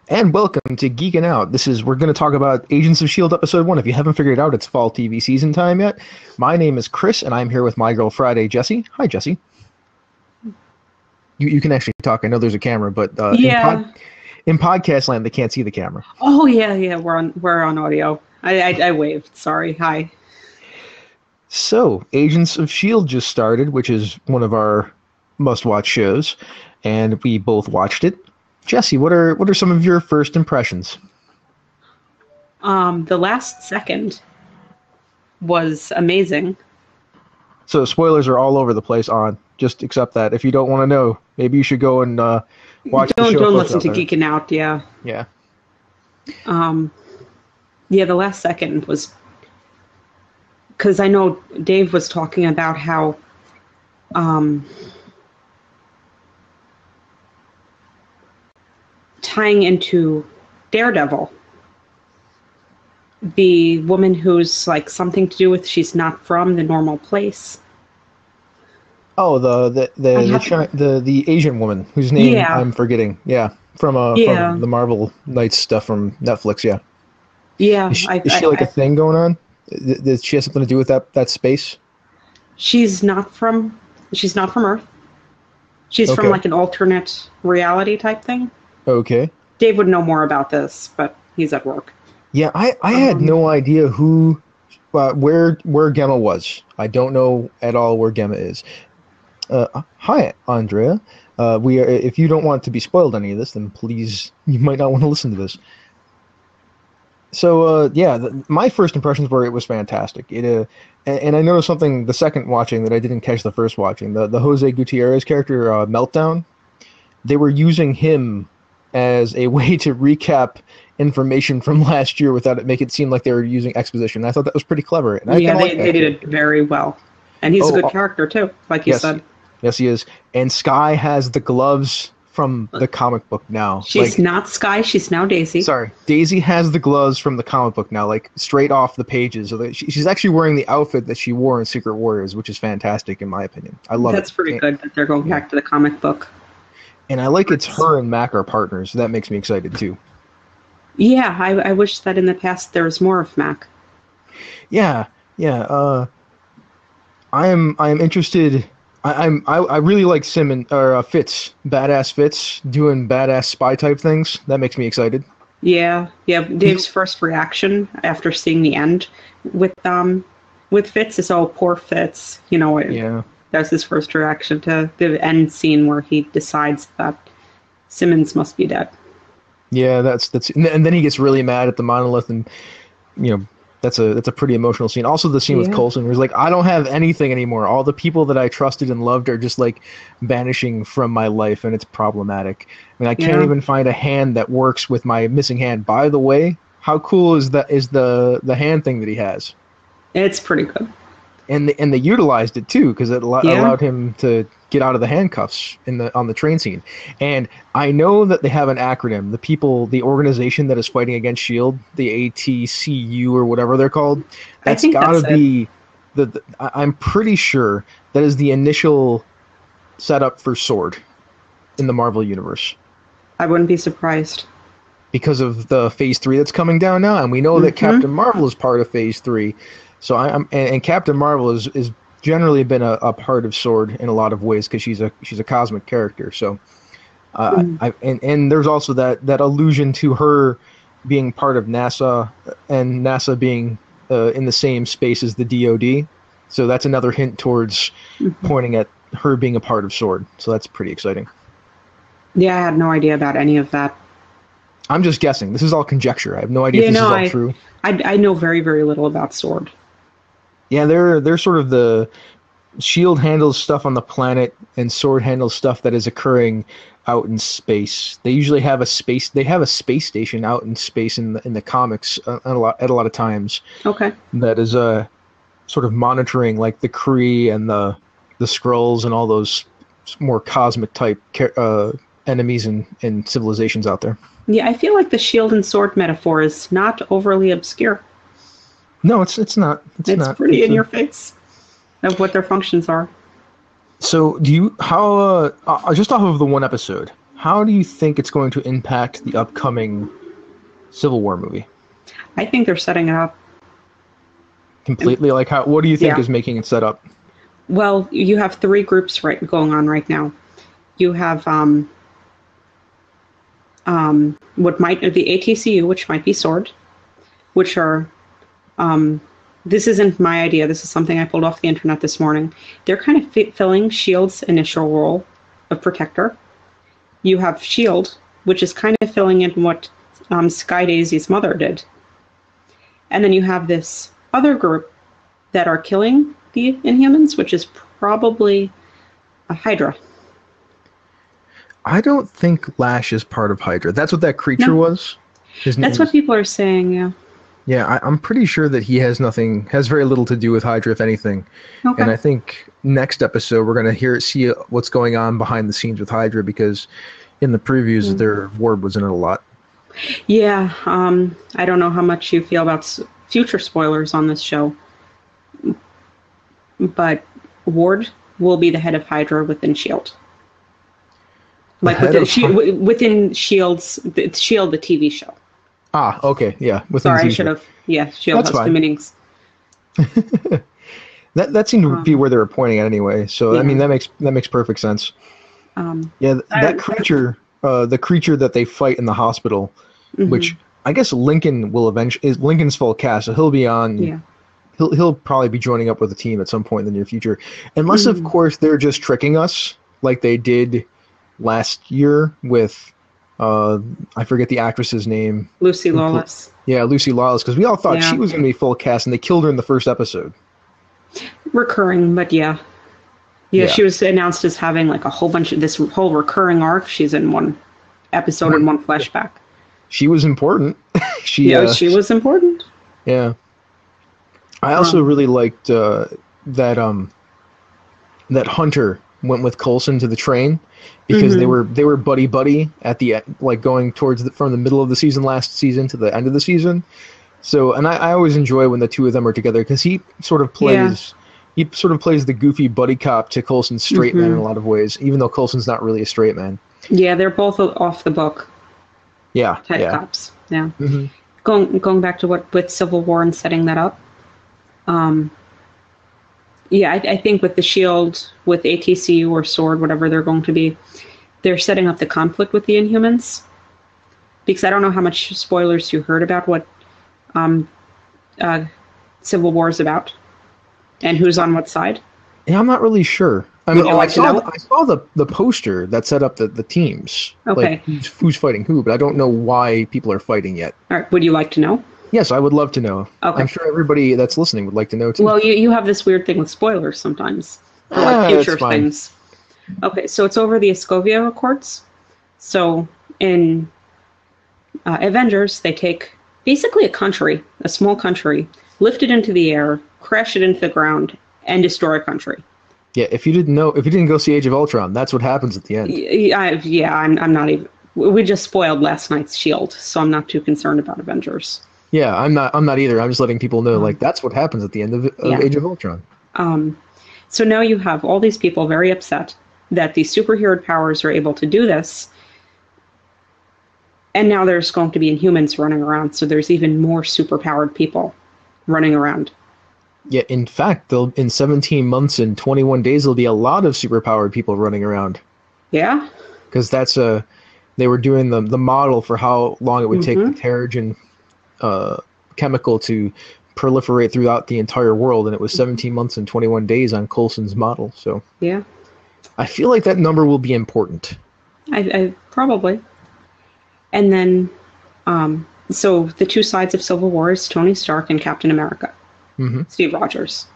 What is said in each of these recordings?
And welcome to Geekin Out. We're going to talk about Agents of S.H.I.E.L.D. Episode 1. If you haven't figured it out, it's fall TV season time yet. My name is Chris, and I'm here with my girl Friday, Jessie. Hi, Jessie. You can actually talk. I know there's a camera, but Yeah. in podcast land, they can't see the camera. Oh yeah. We're on audio. I waved. Sorry. Hi. So, Agents of S.H.I.E.L.D. just started, which is one of our must-watch shows, and we both watched it. Jessie, what are some of your first impressions? The last second was amazing. So spoilers are all over the place on. Just accept that. If you don't want to know, maybe you should go and watch the show. Don't listen to Geekin Out. Yeah. Yeah. Yeah. The last second was because I know Dave was talking about how tying into Daredevil, the woman who's like something to do with she's not from the normal place. Oh, the Asian woman whose name I'm forgetting. Yeah, from the Marvel Knights stuff from Netflix. Yeah. Yeah. Is she like a thing going on? Does she have something to do with that space? She's not from Earth. She's from like an alternate reality type thing. Okay. Dave would know more about this, but he's at work. Yeah, I had no idea where Gemma was. I don't know at all where Gemma is. Hi, Andrea. If you don't want to be spoiled any of this, then please, you might not want to listen to this. So, my first impressions were it was fantastic. And I noticed something the second watching that I didn't catch the first watching. The Jose Gutierrez character, Meltdown, they were using him as a way to recap information from last year without it make it seem like they were using exposition. I thought that was pretty clever. And they did it very well. And he's a good character, too, like you said. Yes, he is. And Skye has the gloves from the comic book now. She's not Skye, she's now Daisy. Sorry, Daisy has the gloves from the comic book now, like straight off the pages. So she's actually wearing the outfit that she wore in Secret Warriors, which is fantastic in my opinion. I love it. That's pretty good that they're going back to the comic book. And I like it's her and Mac are partners. So that makes me excited too. Yeah, I wish that in the past there was more of Mac. Yeah. I am interested. I really like Fitz, badass Fitz doing badass spy type things. That makes me excited. Yeah. Dave's first reaction after seeing the end with Fitz is, oh, poor Fitz. Yeah. That's his first reaction to the end scene where he decides that Simmons must be dead. Yeah, and then he gets really mad at the monolith, and that's a pretty emotional scene. Also, the scene with Coulson, where he's like, I don't have anything anymore. All the people that I trusted and loved are just like vanishing from my life, and it's problematic. I mean, I can't even find a hand that works with my missing hand. By the way, how cool is the hand thing that he has? It's pretty good. And they utilized it too, because it allowed him to get out of the handcuffs on the train scene. And I know that they have an acronym. The organization that is fighting against S.H.I.E.L.D., the ATCU or whatever they're called, that's got to be I'm pretty sure that is the initial setup for S.W.O.R.D. in the Marvel universe. I wouldn't be surprised. Because of the Phase 3 that's coming down now, and we know that Captain Marvel is part of Phase 3. So and Captain Marvel is generally been a part of S.W.O.R.D. in a lot of ways because she's a cosmic character. So, and there's also that allusion to her being part of NASA and NASA being in the same space as the DoD. So that's another hint towards pointing at her being a part of S.W.O.R.D. So that's pretty exciting. Yeah, I had no idea about any of that. I'm just guessing. This is all conjecture. I have no idea if this is all true. I know very, very little about S.W.O.R.D. Yeah, they're sort of the S.H.I.E.L.D. handles stuff on the planet, and S.W.O.R.D. handles stuff that is occurring out in space. They usually have a space. They have a space station out in space in the comics at a lot of times. Okay. That is sort of monitoring like the Kree and the Skrulls and all those more cosmic type enemies and civilizations out there. Yeah, I feel like the shield and sword metaphor is not overly obscure. No, it's not. It's not. Pretty in your face of what their functions are. So, just off of the one episode, how do you think it's going to impact the upcoming Civil War movie? I think they're setting it up Completely? Like, what do you think is making it set up? Well, you have three groups going on right now. You have what might the ATCU, which might be Sword, which are this isn't my idea. This is something I pulled off the internet this morning. They're kind of filling S.H.I.E.L.D.'s initial role of protector. You have S.H.I.E.L.D., which is kind of filling in what Sky Daisy's mother did. And then you have this other group that are killing the Inhumans, which is probably a Hydra. I don't think Lash is part of Hydra. That's what that creature was? That's what people are saying, yeah. Yeah, I'm pretty sure that he has very little to do with Hydra, if anything. Okay. And I think next episode we're going to see what's going on behind the scenes with Hydra, because in the previews their Ward was in it a lot. Yeah, I don't know how much you feel about future spoilers on this show, but Ward will be the head of Hydra within S.H.I.E.L.D. Like within S.H.I.E.L.D.'s S.H.I.E.L.D. the TV show. Ah, okay, yeah. Sorry, I should have. Yeah, S.H.I.E.L.D. has two meanings. that seemed to be where they were pointing at anyway. So I mean, that makes perfect sense. That creature, the creature that they fight in the hospital, which I guess Lincoln will is Lincoln's full cast, so he'll be on. Yeah. He'll probably be joining up with the team at some point in the near future, unless of course they're just tricking us like they did last year with. I forget the actress's name. Lucy Lawless. Yeah, Lucy Lawless, because we all thought she was going to be full cast, and they killed her in the first episode. Recurring, but yeah, she was announced as having like a whole bunch of this whole recurring arc. She's in one episode and one flashback. She was important. she was important. Yeah. I also really liked that Hunter went with Coulson to the train, because they were buddy at the end, like going towards from the middle of the season last season to the end of the season. So, and I always enjoy when the two of them are together, because he sort of plays the goofy buddy cop to Coulson's straight man in a lot of ways, even though Coulson's not really a straight man. Yeah, they're both off the book. Yeah, type cops. Yeah. Going back to with Civil War and setting that up. I think with the S.H.I.E.L.D., with ATCU or Sword, whatever they're going to be, they're setting up the conflict with the Inhumans. Because I don't know how much spoilers you heard about what Civil War is about and who's on what side. Yeah, I'm not really sure. I mean, I saw the poster that set up the teams. Okay. Like who's fighting who, but I don't know why people are fighting yet. All right. Would you like to know? Yes, I would love to know. Okay. I'm sure everybody that's listening would like to know too. Well, you have this weird thing with spoilers sometimes. For future things. Okay, so it's over the Escovia Accords. So in Avengers, they take basically a small country, lift it into the air, crash it into the ground, and destroy a country. Yeah, if you didn't go see Age of Ultron, that's what happens at the end. I'm not even. We just spoiled last night's S.H.I.E.L.D., so I'm not too concerned about Avengers. Yeah, I'm not either. I'm just letting people know, like, that's what happens at the end of Age of Ultron. So now you have all these people very upset that these superhero powers are able to do this, and now there's going to be Inhumans running around, so there's even more superpowered people running around. Yeah, in fact, in 17 months and 21 days, there'll be a lot of superpowered people running around. Yeah? Because they were doing the model for how long it would take the Terrigen chemical to proliferate throughout the entire world, and it was 17 months and 21 days on Coulson's model. So yeah, I feel like that number will be important. I probably. And then, so the two sides of Civil War is Tony Stark and Captain America, Steve Rogers.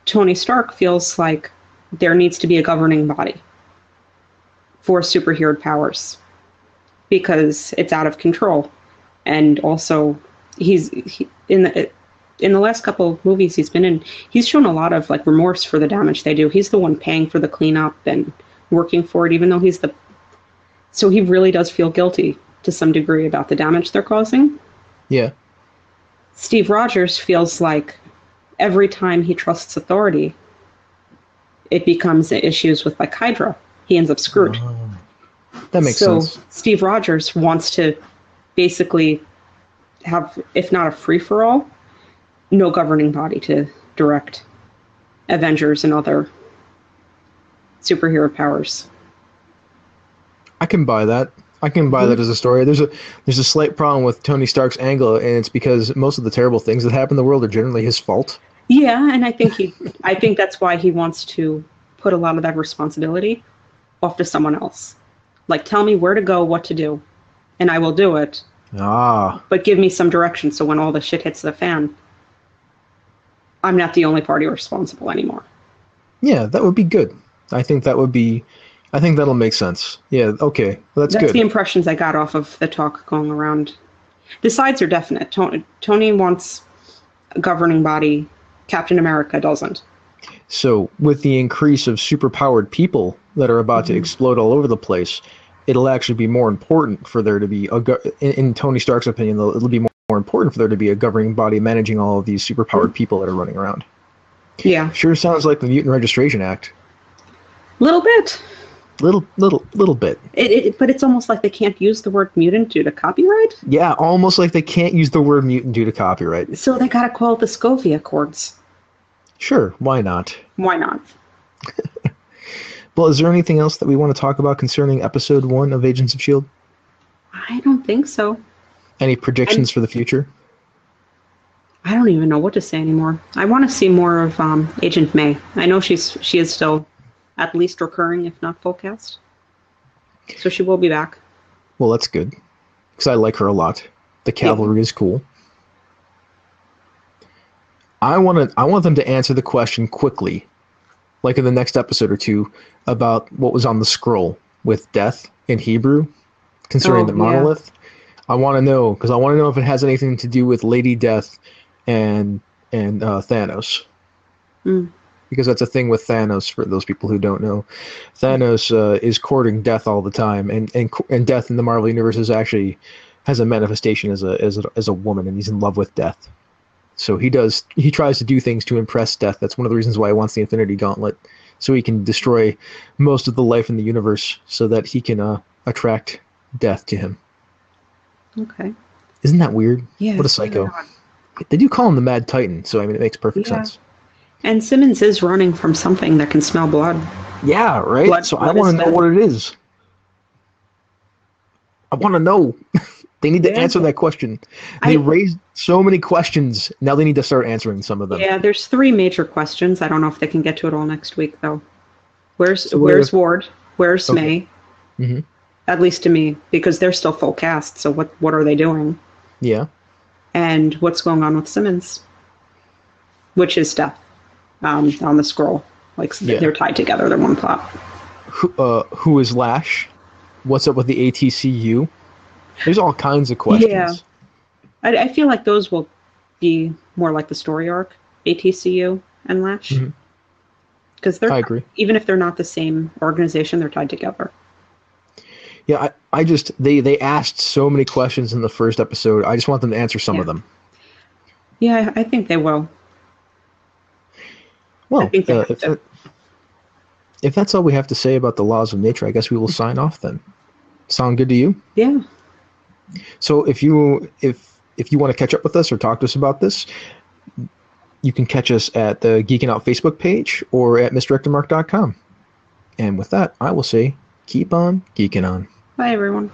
Tony Stark feels like there needs to be a governing body for superhero powers because it's out of control. And also, he's in the last couple of movies he's been in, he's shown a lot of like remorse for the damage they do. He's the one paying for the cleanup and working for it, even though so he really does feel guilty to some degree about the damage they're causing. Yeah. Steve Rogers feels like every time he trusts authority, it becomes issues with like Hydra. He ends up screwed. That makes sense. Steve Rogers wants to basically have, if not a free-for-all, no governing body to direct Avengers and other superhero powers. I can buy that. I can buy that as a story. There's a slight problem with Tony Stark's angle, and it's because most of the terrible things that happen in the world are generally his fault. Yeah, and I think that's why he wants to put a lot of that responsibility off to someone else. Like, tell me where to go, what to do, and I will do it. But give me some direction so when all the shit hits the fan, I'm not the only party responsible anymore. Yeah, that would be good. I think that'll make sense. Yeah, okay. Well, that's good. That's the impressions I got off of the talk going around. The sides are definite. Tony wants a governing body. Captain America doesn't. So with the increase of superpowered people that are about to explode all over the place, it'll actually be more important for there to be, in Tony Stark's opinion, it'll be more important for there to be a governing body managing all of these superpowered people that are running around. Yeah. Sure sounds like the Mutant Registration Act. Little bit. Little bit. But it's almost like they can't use the word mutant due to copyright? Yeah, almost like they can't use the word mutant due to copyright. So they gotta call it the Scovia Accords. Sure, why not? Why not? Well, is there anything else that we want to talk about concerning episode 1 of Agents of S.H.I.E.L.D.? I don't think so. Any predictions for the future? I don't even know what to say anymore. I want to see more of Agent May. I know she is still at least recurring, if not full cast. So she will be back. Well, that's good, because I like her a lot. The cavalry is cool. I want them to answer the question quickly, like in the next episode or two, about what was on the scroll with death in Hebrew concerning the monolith. I want to know, because I want to know if it has anything to do with Lady Death and Thanos. Because that's a thing with Thanos, for those people who don't know. Thanos is courting death all the time, and death in the Marvel Universe has a manifestation as a woman, and he's in love with death. So he tries to do things to impress death. That's one of the reasons why he wants the Infinity Gauntlet, so he can destroy most of the life in the universe, so that he can attract death to him. Okay. Isn't that weird? Yeah. What a psycho. They do call him the Mad Titan, so I mean it makes perfect sense. And Simmons is running from something that can smell blood. Yeah, right? So I want to know what it is. I want to know. They need to answer that question. They raised so many questions. Now they need to start answering some of them. Yeah, there's 3 major questions. I don't know if they can get to it all next week, though. Where's Ward? Where's May? Mm-hmm. At least to me, because they're still full cast. So what are they doing? Yeah. And what's going on with Simmons? Which is death on the scroll. Like, they're tied together. They're one plot. Who is Lash? What's up with the ATCU? There's all kinds of questions. Yeah. I feel like those will be more like the story arc, ATCU and Lash. Because I agree. Even if they're not the same organization, they're tied together. Yeah, I just they asked so many questions in the first episode. I just want them to answer some of them. Yeah, I think they will. Well, if that's all we have to say about the laws of nature, I guess we will sign off then. Sound good to you? Yeah. So if you want to catch up with us or talk to us about this, you can catch us at the Geekin Out Facebook page or at misdirectedmark.com. And with that, I will say, keep on geeking on. Bye, everyone.